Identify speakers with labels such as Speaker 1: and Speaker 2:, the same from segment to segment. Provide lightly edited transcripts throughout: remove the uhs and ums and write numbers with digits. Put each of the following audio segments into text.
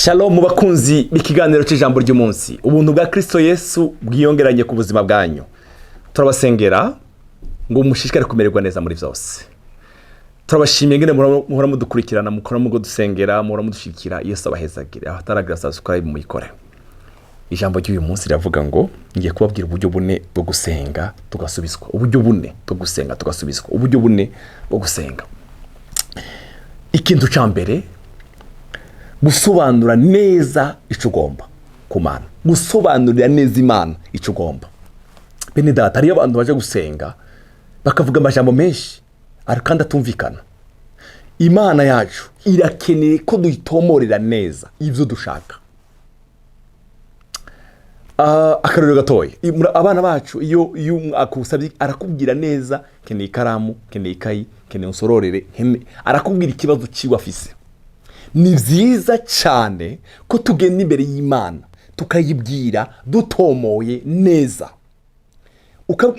Speaker 1: Shalom mu bakunzi b'ikiganiro cy'ijambo ry'umunsi. Ubuntu bwa Kristo Yesu bwiyongeranye ku buzima bwanyu. Turabasengera ngo mushishikare kumererwa neza muri byose. Turabashimiye ngene muhora mudukurikirana, mukora mugo dusengera, muhora mudushikira. Yesu abahezagire. Abataragira subscribe muyikore. Ijambo ry'uyu munsi riravuga ngo ngiye kubabwira uburyo bune bwo gusenga tugasubizwa. Uburyo bune bwo gusenga tugasubizwa. Uburyo bune bwo gusenga. Ikintu cyambere gusobanura neza icyo ugomba ku Mana, gusobanurira neza Imana icyo ugomba. Bene data, hariyo abantu baje gusenga bakavuga amajambo menshi kandi atumvikana. Imana yacu irakeneye ko duyitomorera neza ibyo dushaka. Akarorero gatoya, abana bacu iyo akusabye arakubwira neza, keneye ikaramu, keneye ikayi, keneye unsororere, arakubwira ikibazo kiwe afise. Ni byiza cyane ko tugenda imbere y'Imana tukayibwira dutomoye neza.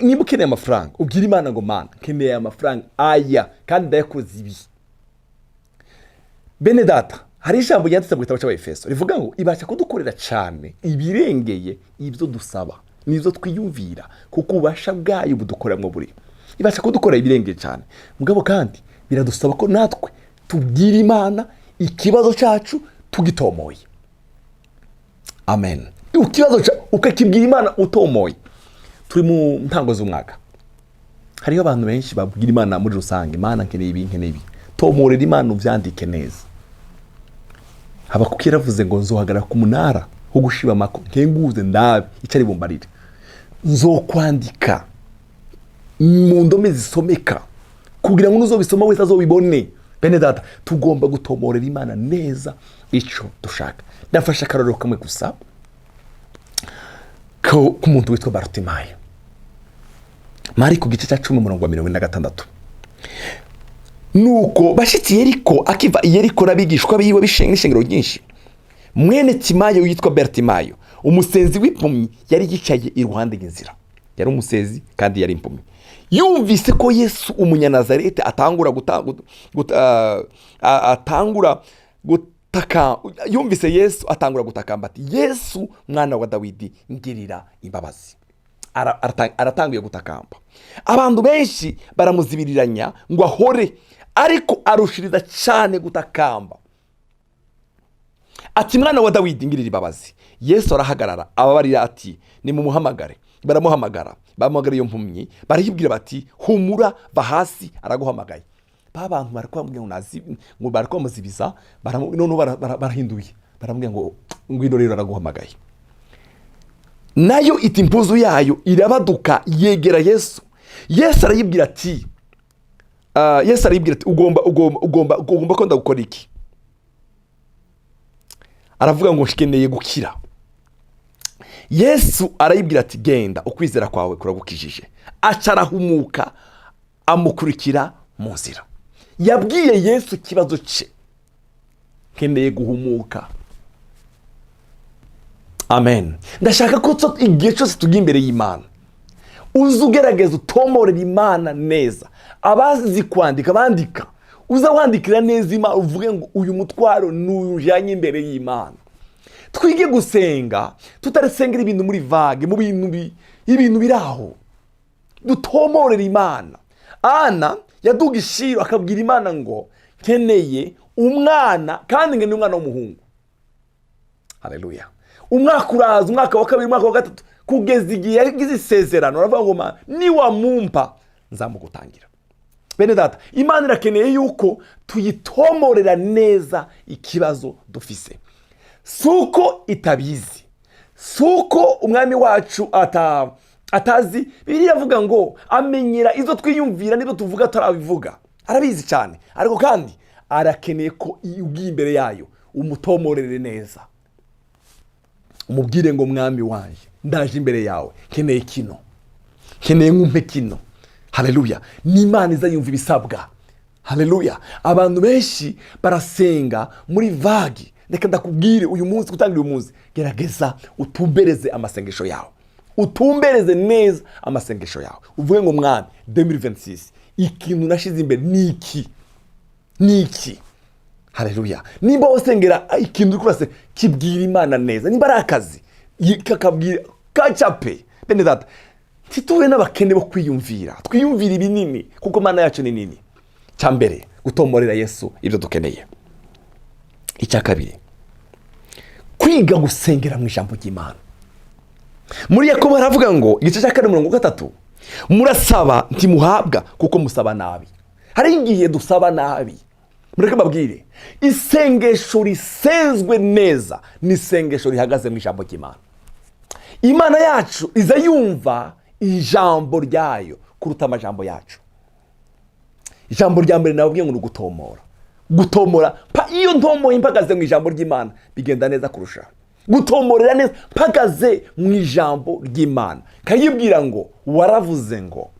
Speaker 1: Niba ukeneye amafaranga ubwira Imana ngo Mana nkeneye amafaranga aya kandi ndayakoze ibi. Bene data, hari ijambo ryanditse mu gitabo cy'Abefeso rivuga ngo ibasha kudukorera cyane ibirengeye ibyo dusaba n'ibyo twiyumvira, kuko ubasha bwayo budukoramo buri. Ibasha kudukorera ibirengeye cyane, mugabo kandi biradusaba ko natwe tubwira Imana ikibazo cyacu tugitomoye. Amen. Ikibazo ukakibwira Imana utomoye. Turi mu ntango z'umwaka, hariho abantu benshi babwira Imana muri rusange, Imana nkeneye ibi nkeneye ibi. Tomorera Imana uvyandike neza. Habakuki yaravuze ngo nzohagarara ku munara ho gushiba amako nkenguze ndabe icari bumbarire. Nzokwandika mu ndome zisomeka kugira ngo nuzobisoma wese azobibone. Bene data, tugomba gutomorera Imana neza icyo dushaka. Ndafasha akarorero kamwe gusa ku muntu witwa Bartimayo. Mari ku gice cya 10:46. Nuko bashitsi Yeriko, akiva Yeriko nabigishwa biwe bishengero ryinshi. Mwene Timayo yitwa Bartimayo, umusenzi w'impumyi, yari yicaye iruhande y'inzira. Yari umusezi kandi yari impumyi. Yumvise ko Yesu umunyanazarete atangura gutaka, yumvise Yesu atangura gutakamba ati, Yesu mwana wa Dawidi ngirira imbabazi. Aratanguye gutakamba. Abantu benshi baramuzibiriranya ngo ahore, ariko arushiriza cyane gutakamba ati, mwana wa Dawidi ngirira imbabazi. Yesu arahagarara ababarira ati, nimumuhamagare. Baramuhamagara, bamuhamagara iyo mpumyi, barayibwira bati, humura va hasi araguhamagaye. Abantu barakwambwira ngo barakwamuzibiza, none barahinduye, baramubwira ngo ngwino rero araguhamagaye. Nayo iti impuzu yayo irabaduka yegera Yesu. Yesu arayibwira ati, ugomba ko ndagukora iki? Aravuga ngo nshikeneye gukira. Yesu arayibwira ati, genda ukwizera kwawe kuragukijije. Acarahumuka amukurikira mu nzira. Yabwiye Yesu kibazo cye, nkeneye guhumuka. Amen. Ndashaka ko igihe cyose tugiye imbere y'Imana uzugerageza utomorera Imana neza. Abazi kwandika bandika, uza wandikira neza Imana, uvuge ngo uyu mutwaro nujanye imbere y'Imana. Twige gusenga tutarasengera ibintu muri vage, mu ibintu biraho. Dutomorera Imana. Ana yaduga ishiro akabwira Imana ngo nkeneye umwana kandi nkeneye umwana w'umuhungu. Haleluya. Umwaka uraza, umwaka wa kabiri, umwaka wa gatatu, kugeza igihe yagize isezerano aravuga ngo niwamumpa nzamugutangira. Bene data, Imana irakeneye yuko tuyitomorera neza ikibazo dufise. Suko itabizi, suko umwami wacu atazi. Bibiliya avuga ngo amenyera izo twiyumvira nizo tuvuga tarabivuga. Arabizi cyane, ariko kandi arakeneye ko ugiye imbere yayo umutomorere neza. Umubwire ngo mwami wanje ndaje imbere yawe, keneye kino, keneye nkumpe kino. Haleluya. N'Imana izayumva ibisabwa. Haleluya. Abantu benshi barasenga muri vagi. Reka ndakubwire uyu munsi, gutangira uyu munsi, gerageza utumbereze amasengesho yawe. Utumbereze neza amasengesho yawe. Uvuge ngo mwami 2026 ikintu nashize imbere niki. Haleluya. Nimba wasengera ikintu kurase kibwira Imana neza, nimba ari akazi kakabwira kacape bene data, tituwe n'abakene bo kwiyumvira, twiyumvira ibinini kuko Imana yacu ni nini. Cyambere gutomorera Yesu ibyo dukeneye. Icya kabiri, kwiga gusengera mu ijambo ry'Imana. Muri Yakobo haravuga ngo igice cya 4:3, murasaba ntimuhabwa kuko musaba nabi. Hari igihe dusaba nabi. Mureke babwire, isengesho risenzwe neza ni isengesho rihagaze mu ijambo ry'Imana. Imana yacu iza yumva ijambo ryayo kuruta amajambo yacu. Ijambo rya mbere nababwiye ngo ni gutomora iyo ntomoye mpagaze mu ijambo ry'Imana bigenda neza kurusha gutomorera neza mpagaze mu ijambo ry'Imana. Kayibwira ngo waravuze ngo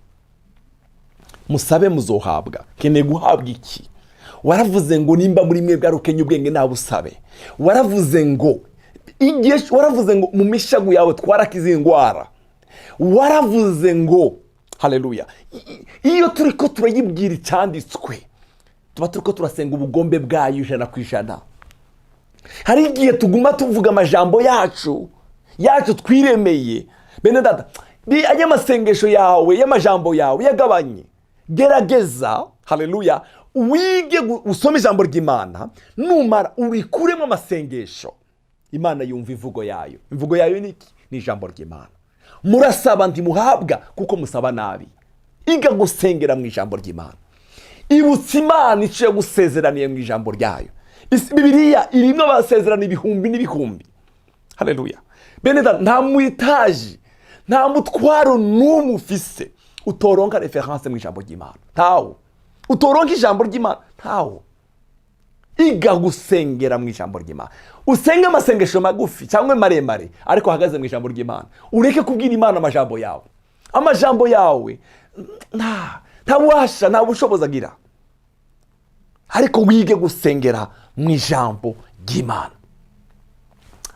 Speaker 1: musabe muzohabwa. Keneye guhabwa iki? Waravuze ngo nimba muri mwe bwarukenye ubwenge nabusabe. Waravuze ngo mu mishagu yawe twarakize indwara. Waravuze ngo haleluya. Iyo turiko turayibwira icyanditswe tuba turiko turasenga ubugombe bwayo 100%. Hari igihe tuguma tuvuga amajambo yacu twiremeye. Bene data, ajya amasengesho yawe y'amajambo yawe yagabanye. Gerageza haleluya wige usome ijambo ry'Imana, numara urikuremo amasengesho. Imana yumva imvugo yayo. Imvugo yayo ni iki? Ni ijambo ry'Imana. Murasaba ntimuhabwa kuko musaba nabi. Iga gusengera mu ijambo ry'Imana. Ibutsa Imana icyo gusezeraniye mu ijambo ryayo. Bibiliya irimo abasezerana ibihumbi n'ibihumbi. Haleluya. Bene data, nta muitaji, nta mutwaro n'umwe ufise utoronka reference mu ijambo ry'Imana. Ntawo. Utoronka ijambo ry'Imana. Ntawo. Iga gusengera mu ijambo ry'Imana. Usenga amasengesho magufi cyangwa maremare ariko hagaze mu ijambo ry'Imana. Ureke kubwira Imana amajambo yawe. Amajambo yawe nta washa, nta bushobozi agira. Ariko wige gusengera mu ijambo ry'Imana.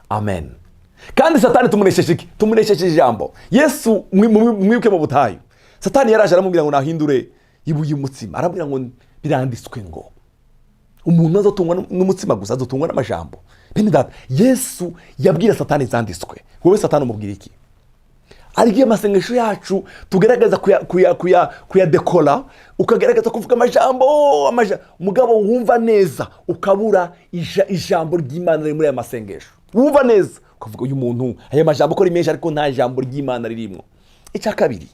Speaker 1: Amen. Kandi Satani tumunesheje ijambo. Yesu mwibuke mu butayu, Satani yaraje aramubwira ngo nahindure ibuye umutsima. Arabwira ngo biranditswe ngo umuntu azotungwa n'umutsima gusa, azotungwa n'amajambo. Bene data, Yesu yabwira Satani zanditswe. Wowe Satani umubwira iki? Arigiye amasengesho yacu tugerageza kuyadekora, ukagerageza kuvuga amajambo mugabo wumva neza ukabura ijambo ry'Imana riri muri aya masengesho. Wumva neza ukavuga uyu muntu aya majambo ko ari menshi ariko nta jambo ry'Imana ririmo. Icya kabiri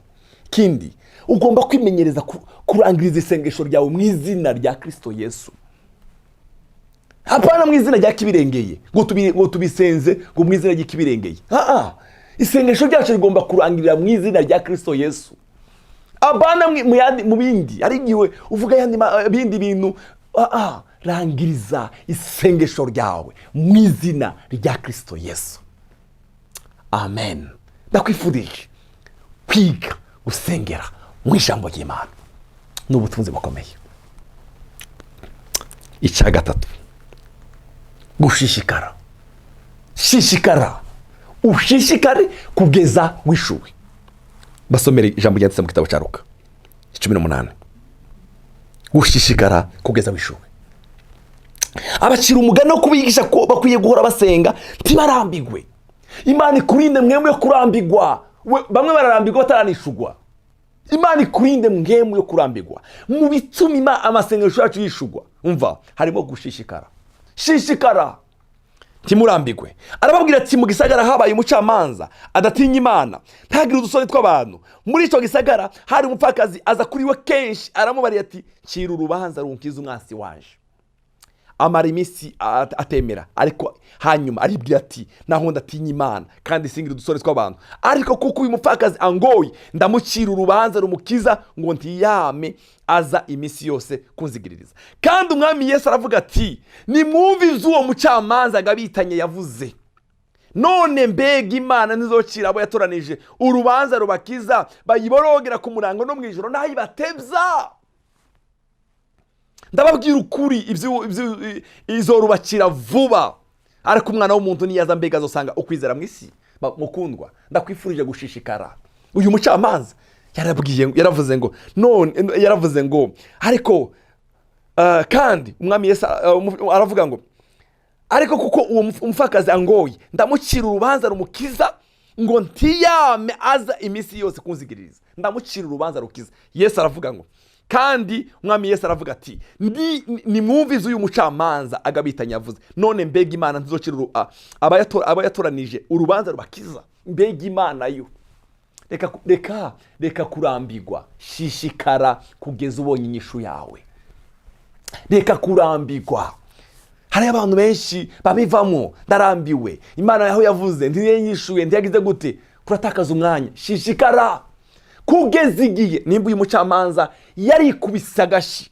Speaker 1: kindi, ugomba kwimenyereza kurangiriza isengesho ryawe mu izina rya Kristo Yesu. Hapana mu izina rya kibirengeye ngo tubisenze ngo mu izina ry'ikibirengeye. Isengesho ryacu rigomba kurangirira mu izina rya Kristo Yesu. Abana mu bindi ari giwe uvuga yandi bindi bintu. Rangiriza isengesho ryawe mu izina rya Kristo Yesu. Amen. Ndakwifurije kwiga gusengera mu ijambo ry'Imana n'ubutunzi bukomeye. Icya gatatu, gushishikara. Ushishikare kugeza wishuwe. Basomere ijambo ryanditse mu gitabo cya Luka 18. Gushishikara kugeza wishuwe. Abacira umugani wo kubigisha ko bakwiye guhora basenga ntibarambigwe. Imana ikurinde mwemwe yo kurambigwa. Bamwe bararambigwa bataranishugwa. Imana ikurinde mwemwe yo kurambigwa. Mu bituma amasengesho yacu yishugwa, umva harimo gushishikara. Shishikara timurambigwe. Arababwira ati mu gisagara habaye umucamanza adatinya Imana, ntagira udusoni tw'abantu. Muri icyo gisagara hari umupfakazi aza kuri we kenshi, aramubariye ati cira urubanza runkiza umwasi waje. Amara iminsi atemera, ariko hanyuma aribwira ati naho ndatinya Imana kandi singira udusoni tw'abantu, ariko kuko uyu mupfakazi angoye ndamucira urubanza rumukiza ngo ntiyame aza iminsi yose kunzigiririza. Kandi umwami Yesu aravuga ati nimwumve izuwo mucamanza gabitanye yavuze. None mbega Imana nizocira abo yatoranije urubanza rubakiza bayiborogera ku murango no mwijoro nayibatebza. Ndababwira ukuri izorubakira vuba, ariko umwana w'umuntu niyaza mbega azosanga ukwizera mu isi. Mukundwa, ndakwifurije gushishikara. Uyu mucamanza yaravuze ngo ariko kandi umwami Yesu aravuga ngo ariko kuko uwo umupfakazi angoye ndamucira urubanza rumukiza ngo ntiyame aza iminsi yose kunzigiririza. Ndamucira urubanza rukiza. Yesu aravuga ngo kandi umwami Yesu aravuga ati nimwumvize uyu mucamanza agabitanya avuze none mbega Imana ntizocira abayatoranije urubanza rubakiza. Mbega Imana yo reka kurambirwa, shishikara kugeza ubonye inyishu yawe. Reka kurambirwa. Hari abantu benshi babivamo, ndarambiwe, Imana yaho yavuze ntiyanyishuye, ntiyagize gute, kuratakaza umwanya. Shishikara kugeza igihe nimba uyu mucamanza yari kubisa agashi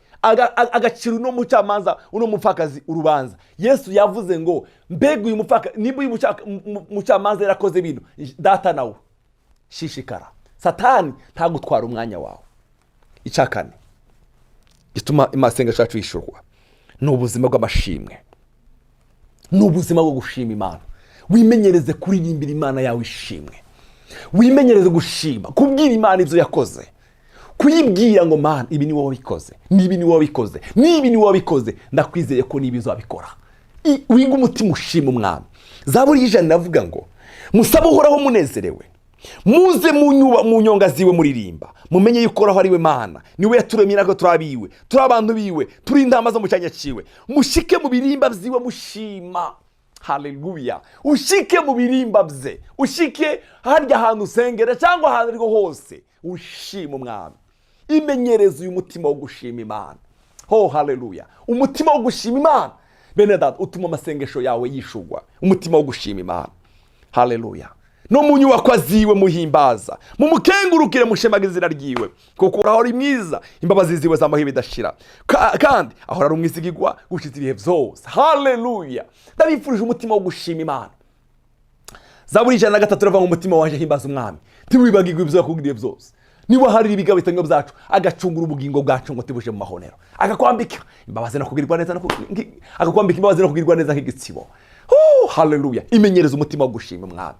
Speaker 1: agaciro uno mucamanza uno mupfakazi urubanza. Yesu yavuze ngo mbega uyu mupfakazi nimba uyu mucamanza yarakoze bintu, data nawe shishikara. Satani ntagutwara umwanya wawe. Icakane gituma amasengesho yacu yishurwa ni ubuzima bw'amashimwe, ni ubuzima bwo gushima Imana. Wimenyereze kuririmbira Imana yawe ishimwe, wimenyereze gushima, kubwira Imana ibyo yakoze, kuyibwira ngo Mana ibi ni wowe wabikoze, nibi ni wowe wabikoze, nibi ni wowe wabikoze, ndakwizeye ko nibi uzabikora. Wiga umutima ushima Umwami. Zaburi y'ijana iravuga ngo musabe Uhoraho munezerewe, muze mu nyonga ziwe muririmba, mumenye yuko Uhoraho ari we Mana, niwe yaturemye natwe turabiwe, turi abantu biwe, turi intama zo mu cyanya ciwe. Mushike mu birimba vyiwe mushima. Haleluya. Ushike mu birimba bye, ushike harya ahantu usengera cyangwa ahantu ariko hose ushima Umwami. Imenyereze uyu mutima wo gushima Imana. Haleluya. Umutima wo gushima Imana bene data utuma amasengesho yawe yishugwa. Umutima wo gushima Imana. Haleluya. No mu nyubako ziwe muhimbaza, mumukengurukire mushemaga izina ryiwe, kuko Uhoraho ari mwiza, imbabazi ziwe zamaho bidashira, kandi ahora ari umwizigirwa gushitsa ibihe byose. Haleluya. Ndabifurije umutima wo gushima Imana. Zaburi 103 rava mu mutima waje himbaza Umwami, ntiwibagirwe ibyo yakugiriye byose. Niba hari ibiga bitanga byacu agacungura ubugingo bwacu ngo tibuje mu mahonero, akakwambika imbabazi no kugirirwa neza, akakwambika imbabazi no kugirirwa neza nk'igitsibo. Haleluya. Imenyereza umutima wo gushima Umwami.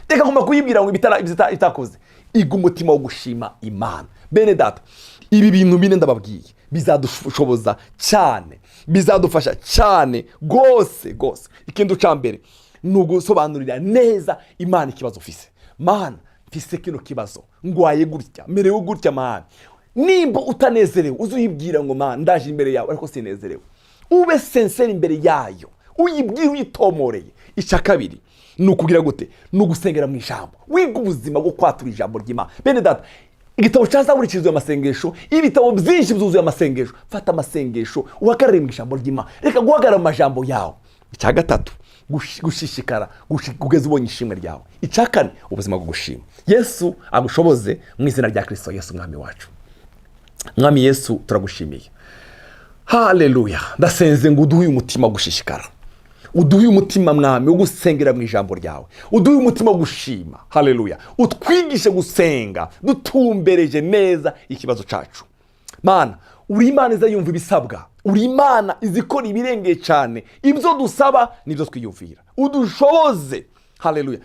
Speaker 1: Teka ngomba kuyibwira ngo itakoze, iga umutima wo gushima Imana. Bene data ibi bintu bine ndababwiye bizadushoboza cyane, bizadufasha cyane gose. Ikintu cyambere ni ugusobanurira neza Imana ikibazo ufise. Mana mfise kino kibazo, ngwaye gutya, merewe gutya Mana. Nimba utanezerewe uzuyibwira ngo Mana ndaje imbere yawe ariko sinezerewe. Ube sincere imbere yayo, uyibwire uyitomoreye. Icakabiri nukugira gute, nugusengera mu ijambo. Wiga ubuzima bwo kwatura ijambo ry'Imana. Bene data igitabo cya Zaburi cyuzuye amasengesho, ibitabo byinshi byuzuye amasengesho. Fata amasengesho uhagarare mu ijambo ry'Imana, reka guhagarara mu majambo yawe. Icya gatatu gushishikara kugeza ubonye ishimwe ryawe. Icakane ubuzima bwo gushima. Yesu agushoboze mu izina rya Kristo Yesu Mwami wacu. Mwami Yesu turagushimiye. Haleluya. Ndasenze ngo uduhe umutima gushishikara, uduhe umutima Mwami wo gusengera mu ijambo ryawe, uduhe umutima wo gushima. Haleluya. Utwigishe gusenga dutumbereje neza ikibazo cacu. Mana uri Imana iza yumva ibisabwa, uri Imana izikora ibirengeye cyane, ibyo dusaba nibyo twiyumvira. Udushoboze. Haleluya.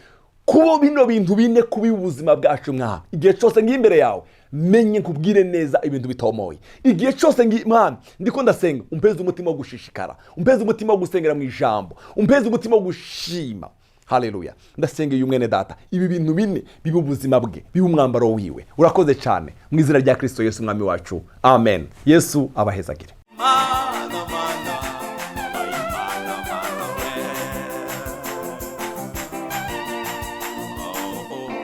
Speaker 1: Kubo bino bintu bine kubi ubuzima bwacu Mwami. Igihe cyose ngimbere yawe menye kubwire neza ibintu bitomoye. Igihe cyose Mwami ndiko ndasenga, umpeze umutima wo gushishikara, umpeze umutima wo gusengera mu ijambo, umpeze umutima wo gushima. Haleluya. Ndasengeye umwene data ibi bintu bine bibe ubuzima bwe, bibe umwambaro wiwe. Urakoze cyane mu izina rya Kristo Yesu Mwami wacu. Amen. Yesu abahezagire.